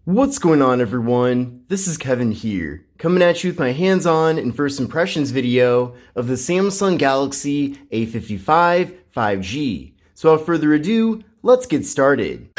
What's going on, everyone? This is Kevin here, coming at you with my hands-on and first impressions video of the Samsung Galaxy A55 5G. So without further ado, let's get started.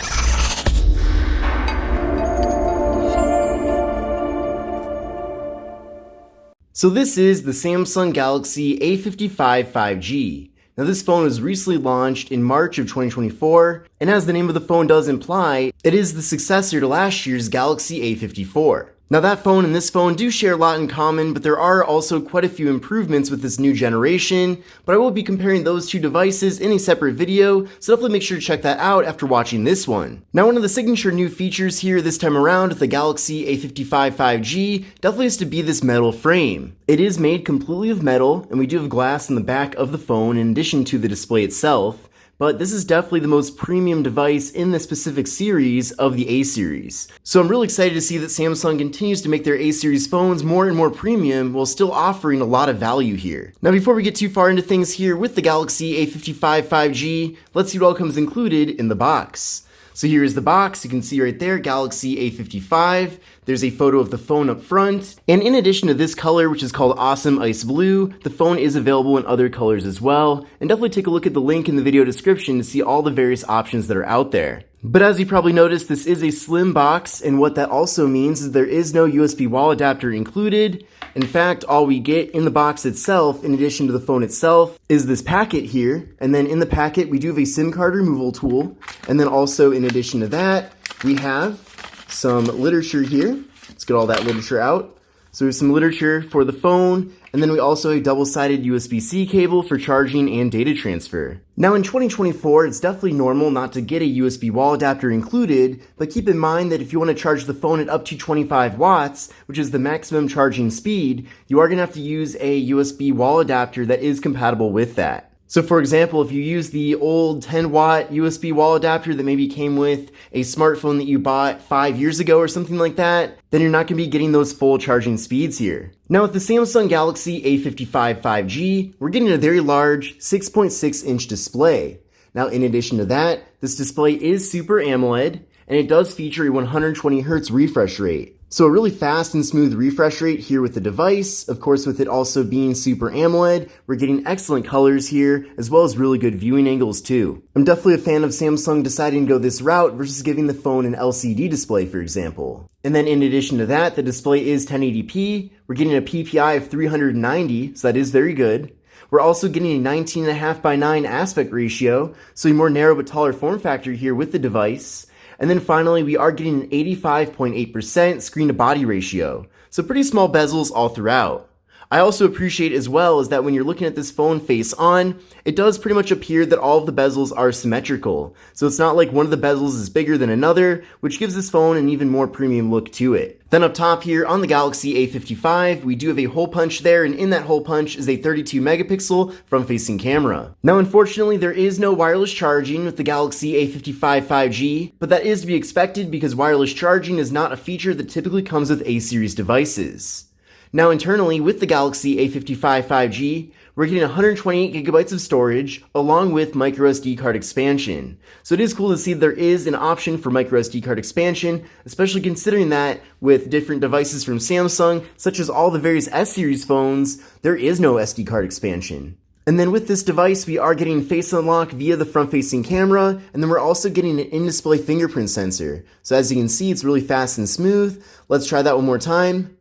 So this is the Samsung Galaxy A55 5G. Now this phone was recently launched in March of 2024, and as the name of the phone does imply, it is the successor to last year's Galaxy A54. Now that phone and this phone do share a lot in common, but there are also quite a few improvements with this new generation, but I will be comparing those two devices in a separate video, so definitely make sure to check that out after watching this one. Now one of the signature new features here this time around with the Galaxy A55 5G definitely is to be this metal frame. It is made completely of metal, and we do have glass in the back of the phone in addition to the display itself. But this is definitely the most premium device in the specific series of the A series. So I'm really excited to see that Samsung continues to make their A series phones more and more premium while still offering a lot of value here. Now before we get too far into things here with the Galaxy A55 5G, let's see what all comes included in the box. So here is the box. You can see right there, Galaxy A55. There's a photo of the phone up front. And in addition to this color, which is called Awesome Ice Blue, the phone is available in other colors as well. And definitely take a look at the link in the video description to see all the various options that are out there. But as you probably noticed, this is a slim box, and what that also means is there is no USB wall adapter included. In fact, all we get in the box itself, in addition to the phone itself, is this packet here. And then in the packet, we do have a SIM card removal tool. And then also, in addition to that, we have some literature here. Let's get all that literature out. So there's some literature for the phone, and then we also have a double-sided USB-C cable for charging and data transfer. Now in 2024, it's definitely normal not to get a USB wall adapter included, but keep in mind that if you want to charge the phone at up to 25 watts, which is the maximum charging speed, you are going to have to use a USB wall adapter that is compatible with that. So for example, if you use the old 10-watt USB wall adapter that maybe came with a smartphone that you bought 5 years ago or something like that, then you're not going to be getting those full charging speeds here. Now with the Samsung Galaxy A55 5G, we're getting a very large 6.6-inch display. Now in addition to that, this display is Super AMOLED, and it does feature a 120Hz refresh rate. So a really fast and smooth refresh rate here with the device. Of course, with it also being Super AMOLED, we're getting excellent colors here, as well as really good viewing angles too. I'm definitely a fan of Samsung deciding to go this route versus giving the phone an LCD display, for example. And then in addition to that, the display is 1080p. We're getting a PPI of 390, so that is very good. We're also getting a 19.5:9 aspect ratio, so a more narrow but taller form factor here with the device. And then finally, we are getting an 85.8% screen-to-body ratio, so pretty small bezels all throughout. I also appreciate as well is that when you're looking at this phone face on, it does pretty much appear that all of the bezels are symmetrical. So it's not like one of the bezels is bigger than another, which gives this phone an even more premium look to it. Then up top here on the Galaxy A55, we do have a hole punch there, and in that hole punch is a 32 megapixel front-facing camera. Now unfortunately, there is no wireless charging with the Galaxy A55 5G, but that is to be expected because wireless charging is not a feature that typically comes with A-series devices. Now internally, with the Galaxy A55 5G, we're getting 128 gigabytes of storage along with microSD card expansion. So it is cool to see there is an option for microSD card expansion, especially considering that with different devices from Samsung, such as all the various S-series phones, there is no SD card expansion. And then with this device, we are getting Face Unlock via the front-facing camera, and then we're also getting an in-display fingerprint sensor. So as you can see, it's really fast and smooth. Let's try that one more time.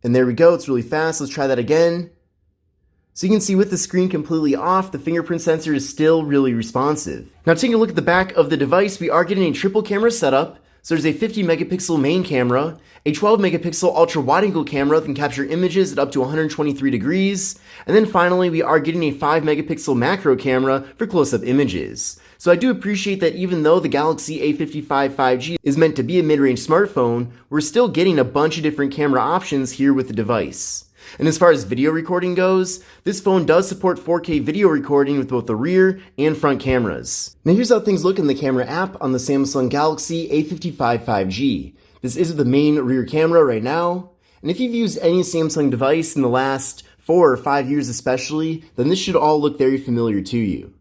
And there we go, it's really fast. Let's try that again. So you can see with the screen completely off, the fingerprint sensor is still really responsive. Now taking a look at the back of the device, we are getting a triple camera setup. So there's a 50 megapixel main camera, a 12 megapixel ultra wide angle camera that can capture images at up to 123 degrees, and then finally we are getting a 5 megapixel macro camera for close-up images. So I do appreciate that even though the Galaxy A55 5G is meant to be a mid-range smartphone, we're still getting a bunch of different camera options here with the device. And as far as video recording goes, this phone does support 4K video recording with both the rear and front cameras. Now here's how things look in the camera app on the Samsung Galaxy A55 5G. This is the main rear camera right now, and if you've used any Samsung device in the last 4 or 5 years especially, then this should all look very familiar to you.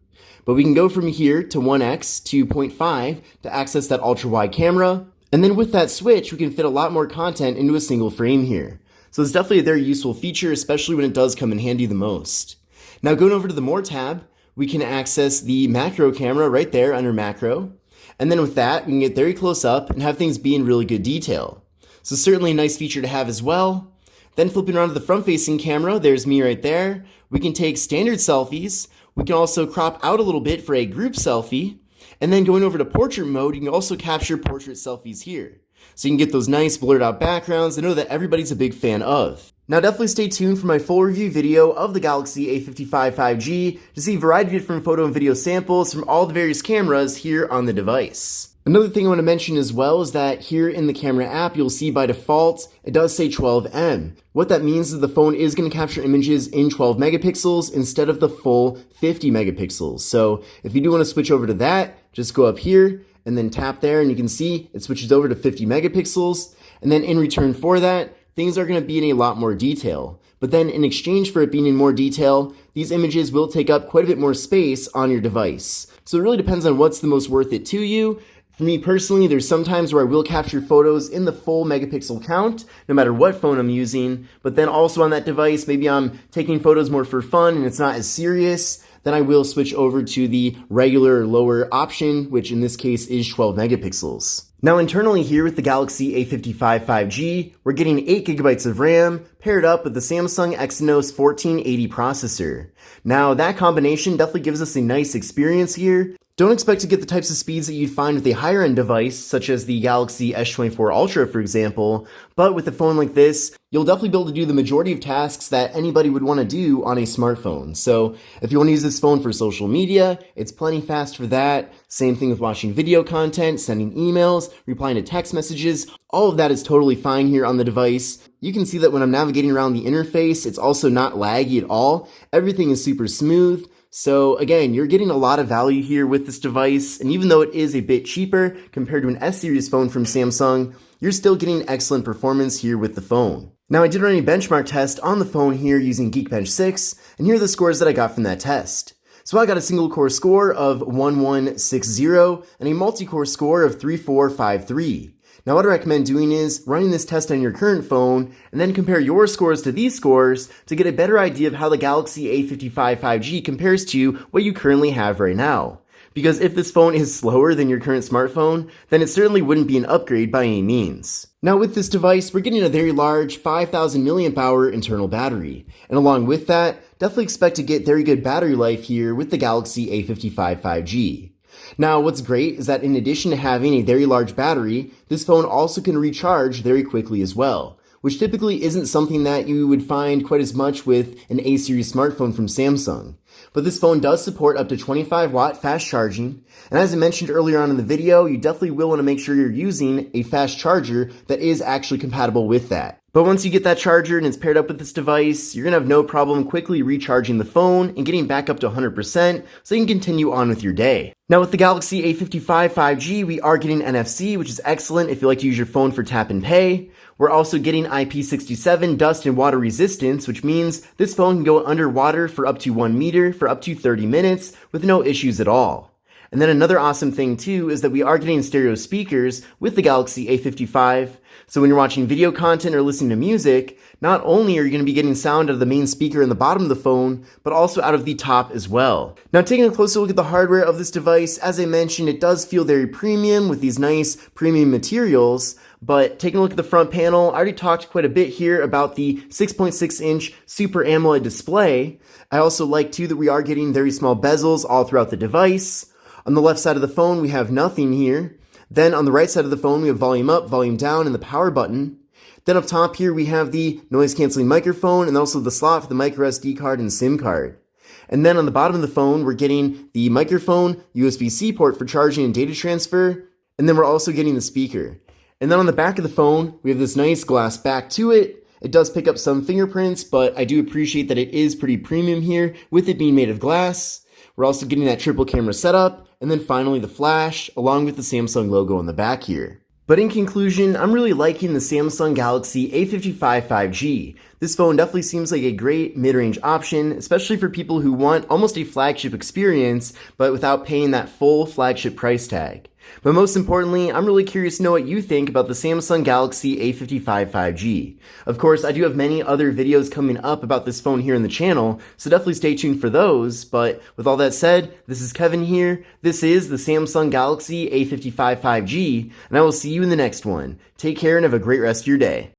But we can go from here to 1x to 0.5 to access that ultra-wide camera. And then with that switch, we can fit a lot more content into a single frame here. So it's definitely a very useful feature, especially when it does come in handy the most. Now going over to the More tab, we can access the macro camera right there under macro. And then with that, we can get very close up and have things be in really good detail. So certainly a nice feature to have as well. Then flipping around to the front-facing camera, there's me right there. We can take standard selfies. We can also crop out a little bit for a group selfie. And then going over to portrait mode, you can also capture portrait selfies here. So you can get those nice blurred out backgrounds I know that everybody's a big fan of. Now definitely stay tuned for my full review video of the Galaxy A55 5G to see a variety of different photo and video samples from all the various cameras here on the device. Another thing I want to mention as well is that here in the camera app, you'll see by default, it does say 12M. What that means is the phone is going to capture images in 12 megapixels instead of the full 50 megapixels. So if you do want to switch over to that, just go up here and then tap there and you can see it switches over to 50 megapixels. And then in return for that, things are going to be in a lot more detail. But then in exchange for it being in more detail, these images will take up quite a bit more space on your device. So it really depends on what's the most worth it to you. For me personally, there's some times where I will capture photos in the full megapixel count, no matter what phone I'm using, but then also on that device, maybe I'm taking photos more for fun and it's not as serious, then I will switch over to the regular or lower option, which in this case is 12 megapixels. Now internally here with the Galaxy A55 5G, we're getting 8 gigabytes of RAM paired up with the Samsung Exynos 1480 processor. Now that combination definitely gives us a nice experience here. Don't expect to get the types of speeds that you'd find with a higher end device, such as the Galaxy S24 Ultra, for example, but with a phone like this, you'll definitely be able to do the majority of tasks that anybody would want to do on a smartphone. So if you want to use this phone for social media, it's plenty fast for that. Same thing with watching video content, sending emails, replying to text messages. All of that is totally fine here on the device. You can see that when I'm navigating around the interface, it's also not laggy at all. Everything is super smooth. So again, you're getting a lot of value here with this device, and even though it is a bit cheaper compared to an S-series phone from Samsung, you're still getting excellent performance here with the phone. Now I did run a benchmark test on the phone here using Geekbench 6, and here are the scores that I got from that test. So I got a single core score of 1160 and a multi-core score of 3453. Now what I recommend doing is running this test on your current phone and then compare your scores to these scores to get a better idea of how the Galaxy A55 5G compares to what you currently have right now. Because if this phone is slower than your current smartphone, then it certainly wouldn't be an upgrade by any means. Now with this device, we're getting a very large 5000 milliamp hour internal battery. And along with that, definitely expect to get very good battery life here with the Galaxy A55 5G. Now, what's great is that in addition to having a very large battery, this phone also can recharge very quickly as well, which typically isn't something that you would find quite as much with an A-series smartphone from Samsung. But this phone does support up to 25 watt fast charging, and as I mentioned earlier on in the video, you definitely will want to make sure you're using a fast charger that is actually compatible with that. But once you get that charger and it's paired up with this device, you're going to have no problem quickly recharging the phone and getting back up to 100% so you can continue on with your day. Now with the Galaxy A55 5G, we are getting NFC, which is excellent if you like to use your phone for tap and pay. We're also getting IP67 dust and water resistance, which means this phone can go underwater for up to 1 meter for up to 30 minutes with no issues at all. And then another awesome thing too is that we are getting stereo speakers with the Galaxy A55. So when you're watching video content or listening to music, not only are you going to be getting sound out of the main speaker in the bottom of the phone, but also out of the top as well. Now taking a closer look at the hardware of this device, as I mentioned, it does feel very premium with these nice premium materials, but taking a look at the front panel, I already talked quite a bit here about the 6.6 inch Super AMOLED display. I also like too that we are getting very small bezels all throughout the device. On the left side of the phone, we have nothing here. Then on the right side of the phone, we have volume up, volume down, and the power button. Then up top here, we have the noise canceling microphone and also the slot for the micro SD card and SIM card. And then on the bottom of the phone, we're getting the microphone, USB-C port for charging and data transfer. And then we're also getting the speaker. And then on the back of the phone, we have this nice glass back to it. It does pick up some fingerprints, but I do appreciate that it is pretty premium here with it being made of glass. We're also getting that triple camera setup, and then finally the flash, along with the Samsung logo on the back here. But in conclusion, I'm really liking the Samsung Galaxy A55 5G. This phone definitely seems like a great mid-range option, especially for people who want almost a flagship experience, but without paying that full flagship price tag. But most importantly, I'm really curious to know what you think about the Samsung Galaxy A55 5G. Of course, I do have many other videos coming up about this phone here in the channel, so definitely stay tuned for those. But with all that said, this is Kevin here. This is the Samsung Galaxy A55 5G, and I will see you in the next one. Take care and have a great rest of your day.